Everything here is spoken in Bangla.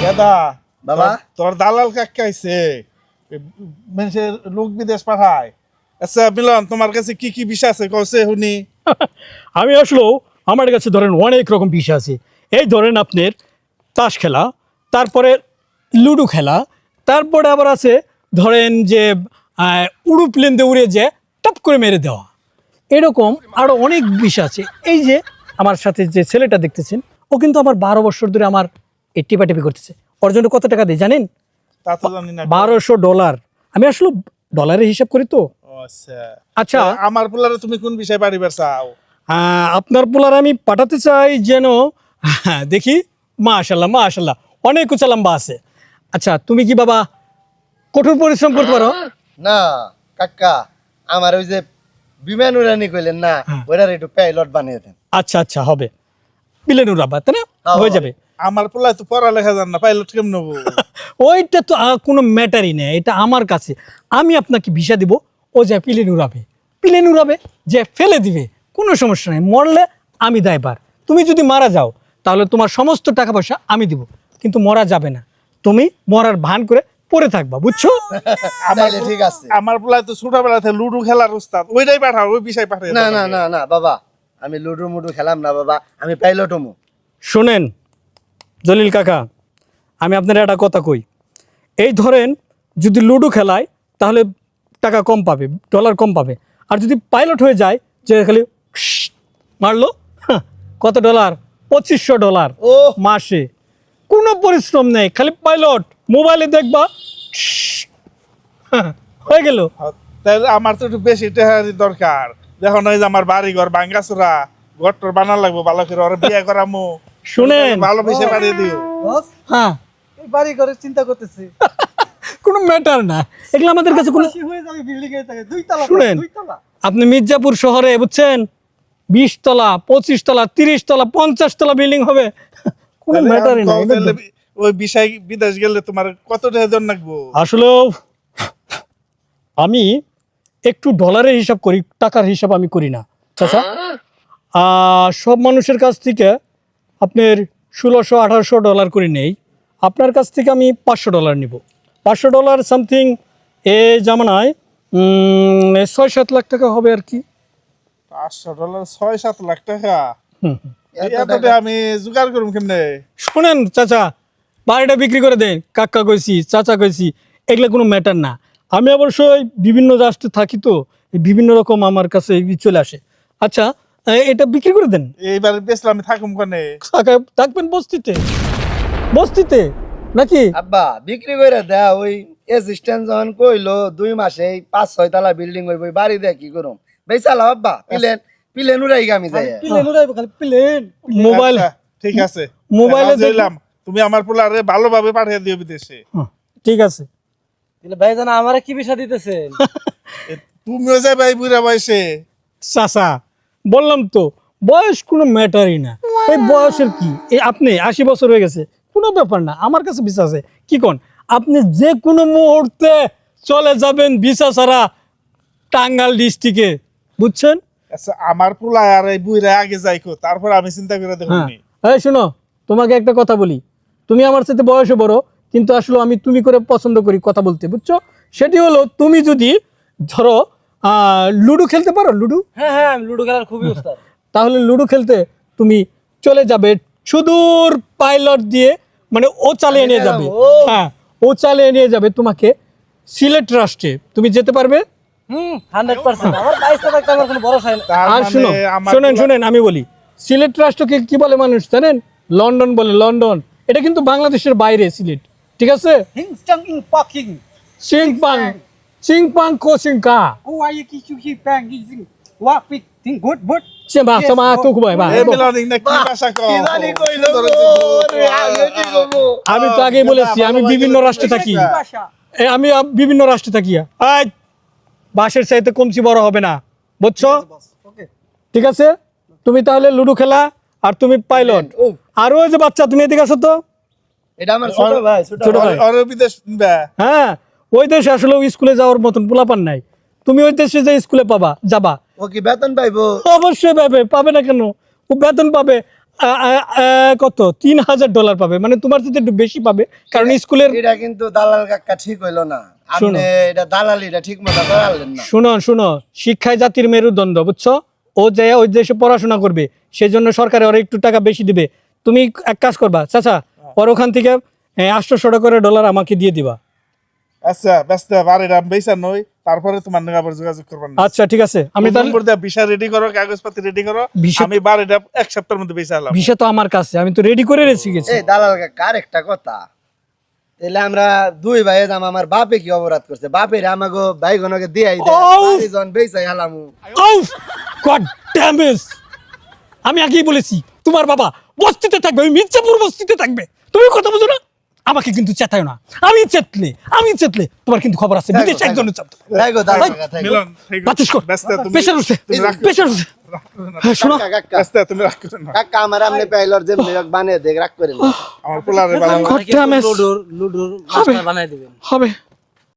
দাদা বাবা তোর দালাল কাকাইছে মানুষের লোক বিদেশ পাঠায়। আচ্ছা মিলন, তোমার কাছে কি কি বিষয় আছে কইছে শুনি। আমি আসলেও আমার কাছে ধরেন অনেক রকম বিষয় আছে। এই ধরেন আপনার তাস খেলা, তারপরে লুডো খেলা, তারপরে আবার আছে ধরেন যে উড়ু প্লেন দিয়ে উড়ে যে টপ করে মেরে দেওয়া, এরকম আরও অনেক বিষয় আছে। এই যে আমার সাথে যে ছেলেটা দেখতেছেন, ও কিন্তু আমার 12 বছর ধরে আমার এই টিপাটিপি করতেছে। ওর জন্য কত টাকা দেয় জানেন? তা তো জানি না। $1200। আমি আসলে ডলারের হিসাব করি তো। ও আচ্ছা আচ্ছা, আমার পোলারে তুমি কোন বিষয় পারিবার চাও? আপনার পোলার আমি পাঠাতে চাই যেন দেখি মাশাল্লাহ মাশাল্লাহ অনেক উঁচা লম্বা আছে। আচ্ছা, তুমি কি বাবা কঠোর পরিশ্রম করতে পারো? না কাকা, আমার ওই যে বিমান উড়ানি কইলেন না, হ্যাঁ। ওইটার একটু পাইলট বানিয়ে দেন। আচ্ছা আচ্ছা, হবে। প্লেন উড়াবা তাই না? হ্যাঁ, হয়ে হবে। যাবে। আমার পোলায় তো পড়ালেখা জান না, পাইলট কেমন নেবো? ওইটা তো কোনো ম্যাটারই নেই, এটা আমার কাছে। আমি আপনাকে ভিসা দিব, ও যে প্লেন উড়াবে, প্লেন উড়াবে যে ফেলে দিবে, কোনো সমস্যা নেই। মরলে আমি দায়বার। তুমি যদি মারা যাও তাহলে তোমার সমস্ত টাকা পয়সা আমি দিব, কিন্তু মরা যাবে না। তুমি মরার ভান করে পড়ে থাকবা, বুঝছো? তাইলে ঠিক আছে। আমার পোলায় তো ছোটবেলা থেকে লুডু খেলার উস্তাদ, ওইটাই পাঠাও, ওই বিষয় পাঠাই। না না না না বাবা, আমি লুডু মুডু খেলাম না বাবা, আমি পাইলট হমু। শোনেন জলিল কাকা, আমি আপনার একটা কথা কই। এই ধরেন যদি লুডো খেলায় তাহলে টাকা কম পাবে, ডলার কম পাবে। আর যদি পাইলট হয়ে যায়, যে খালি মারলো, কত ডলার? $2500 ও মাসে। কোনো পরিশ্রম নেই, খালি পাইলট। মোবাইলে দেখবা হয়ে গেল। তাহলে আমার তো একটু বেশি টেহারি দরকার। দেখো না, এই যে আমার বাড়ি ঘর ভাঙ্গাচোরা, ঘরটার বানা লাগবো ভালো করে, ওরা বিয়ে করামু। শুনেন, ভালো বিষয় পাঠিয়ে দিও। হ্যাঁ, এই বাড়ি ঘরের চিন্তা করতেছি। কোনো ম্যাটার না, এগুলো আমাদের কাছে কোনো। আশি হয়ে যাবে বিল্ডিং এর থেকে 2 তলা। শুনেন, 2 তলা। আপনি মির্জাপুর শহরে বুঝছেন 20 তলা 25 তলা 30 তলা 50 তলা বিল্ডিং হবে, কোনো তাহলে ম্যাটারই না। আমি কও তাহলে ওই বিষয় বিদেশ গেলে তোমার কত টাকা জন লাগবো? আসলে আমি একটু ডলারের হিসাব করি, টাকার হিসাব আমি করি না চাচা। সব মানুষের কাছ থেকে আপনার $1600-1800 করে নেই। আপনার কাছ থেকে আমি $500 নিব। $500 সামথিং এ জামানায় 6-7 লাখ টাকা হবে আর কি। $500 6-7 লাখ টাকা? হুম। এতটা আমি জোগাড় করুম কেমনে? শোনেন চাচা, বাড়িটা বিক্রি করে দেন। কাকা কইছি, চাচা কইছি, এগুলো কোনো ম্যাটার না। আমি অবশ্যই বিভিন্ন রাষ্ট্রে থাকি তো, এই বিভিন্ন রকম আমার কাছে চলে আসে। আচ্ছা, এটা বিক্রি করে দেন। এইবার বেচলে আমি থাকুম কোনে? কাকা থাকবেন বস্তিতে, বস্তিতে নাকি? আব্বা বিক্রি করে দেয়া, ওই অ্যাসিস্ট্যান্ট যখন কইলো 2 মাসে 5-6 তলা বিল্ডিং হইব, ওই বাড়ি দিয়ে কি করুম? বেচালাও আব্বা, প্লেন প্লেন উড়াই আমি যাই। প্লেন উড়াইবো, খালি প্লেন। মোবাইল, আচ্ছা, ঠিক আছে। মোবাইলে রাজি হইলাম। তুমি আমার পোলারে ভালোভাবে পাঠিয়ে দিও বিদেশে। ঠিক আছে। তাহলে ভাই জানা আমারে কি বিষয় দিতেছেন? তুমিও যাবে এই বুড়া বয়সে। চাচা বললাম তো, বয়স কোনো ম্যাটারই না। এই বয়সের কি, এই আপনি 80 বছর হয়ে গেছে, কোনো ব্যাপার না। আমার কাছে ভিসা আছে। কি কোন? আপনি যে কোনো মুহূর্তে চলে যাবেন ভিসা ছাড়া টাঙ্গাইল ডিস্ট্রিক্টে, বুঝছেন? আচ্ছা, আমার পোলা আর এই বুড়া আগে যাইকো, তারপর আমি চিন্তা করে হ্যাঁ, দেখুনি। এই শোনো, তোমাকে একটা কথা বলি। তুমি আমার সাথে বয়সে বড়, কিন্তু আসলে আমি তুমি করে পছন্দ করি কথা বলতে, বুঝছো? সেটি হলো, তুমি যদি ধরো লুডো খেলতে পারো, লুডো, হ্যাঁ হ্যাঁ, আমি লুডো খেলার খুবই উস্তাদ। তাহলে লুডো খেলতে তুমি চলে যাবে সুদূর পাইলট দিয়ে, মানে ও চালিয়ে নিয়ে যাবে। হ্যাঁ, ও চালিয়ে নিয়ে যাবে তোমাকে সিলেট রাষ্ট্রে। তুমি যেতে পারবে। 100%। আমার 22 টাকা আমার কোনো ভরসা নাই। তার আর মানে শুনো, আমার শোনেন পোলা- শোনেন, আমি বলি, সিলেট রাষ্ট্রকে কি বলে মানুষ জানেন? লন্ডন বলে, লন্ডন। এটা কিন্তু বাংলাদেশের বাইরে সিলেট, ঠিক আছে? হিং চাং ইং পাকিং। চিংপাং, চিংপাং কো চিংকা ও আই কি কি কি প্যাং গিং। ওয়া পিক থিং গুড গুড। চেমা সমা তো খুবই বা। এই মিলনিং না কি ভাষা কও? কি জানি কইলো সুন্দর গো, হইছে রে, আমি কি কমু? আমি তো আগেই বলেছি আমি বিভিন্ন রাষ্ট্রে থাকি। ভাষা। আমি বিভিন্ন রাষ্ট্রে থাকি। আজ বাসের চাইতে কমছি বড় হবে না, বুঝছো? ওকে। ঠিক আছে, তুমি তাহলে লুডো খেলা, আর তুমি পাইলট। ও, আর ওই যে বাচ্চা, তুমি এদিকে আসো তো। এটা আমার ছোট ভাই, ছোট ভাই। আর বিদেশ নিবা? হ্যাঁ, ওই দেশে আসলে স্কুলে যাওয়ার মতন পোলাপান নাই। তুমি ওই দেশে যে স্কুলে যাবা। ও কি বেতন পাইবো? অবশ্যই পাবে, পাবে না কেন? ও বেতন পাবে। কত $3000 পাবে, মানে তোমার সাথে একটু বেশি পাবে, কারণ স্কুলের এটা কিন্তু দালাল কাকা ঠিক হইলো না, শোনো। আপনি এটা দালালিটা ঠিক মতো করালেন না। শুনো শিক্ষায় জাতির মেরুদণ্ড, বুঝছো? ও যে ওই দেশে পড়াশোনা করবে, সেই জন্য সরকার ওর একটু টাকা বেশি দিবে। তুমি এক কাজ করবা চাচা, ওর ওখান থেকে $800 আমাকে দিয়ে দিবা। আচ্ছা ব্যস্ত বাড়িটা বেচা নই, তারপরে তোমার নাকি আবার যোগাযোগ করবেন। আচ্ছা ঠিক আছে, আমি তাহলে ভিসা রেডি করো, কাগজপত্র রেডি করো, ভিসা- আমি বাড়িটা 1 সপ্তাহের মধ্যে বেচা হলাম। ভিসা তো আমার কাছে, আমি তো রেডি করে রেখে গেছি। এই দালাল কাকা আরেকটা কথা, তাহলে আমরা দুই ভাই যাম, আমার বাপে কি অপরাধ করছে? বাপের আমাকে ভাই গনকে দিয়াই দে, ও! বাড়ি জন বেচাই হালামু। আউফ! God damn it! আমি আগেই বলেছি তোমার বাবা বস্তিতে থাকবে, ওই মির্জাপুর বস্তিতে থাকবে। তুমি কথা বুঝো না, আমাকে কিন্তু চেতায় না। আমি চেতলে তোমার কিন্তু খবর আছে, বিদেশ একজনের চাপ। তাই গো দালাল কাকা, তাই গো। মিলন, ঠিক আছে। বাতিস কর, ব্যস্ত তুমি, প্রেশার উঠছে, তুমি রাগ করো না। প্রেশার উঠছে। হ্যাঁ, শোনো, কাকা, কাকা, ব্যস্ত তুমি রাগ করো না। কাকা আমার আমনে পাইলর যে মেয়ক বানিয়ে দেখ, রাগ করেন না। আমার পোলারে বানাবো। God damn it! লুডুর হবে। বানাই দিবেন। হবে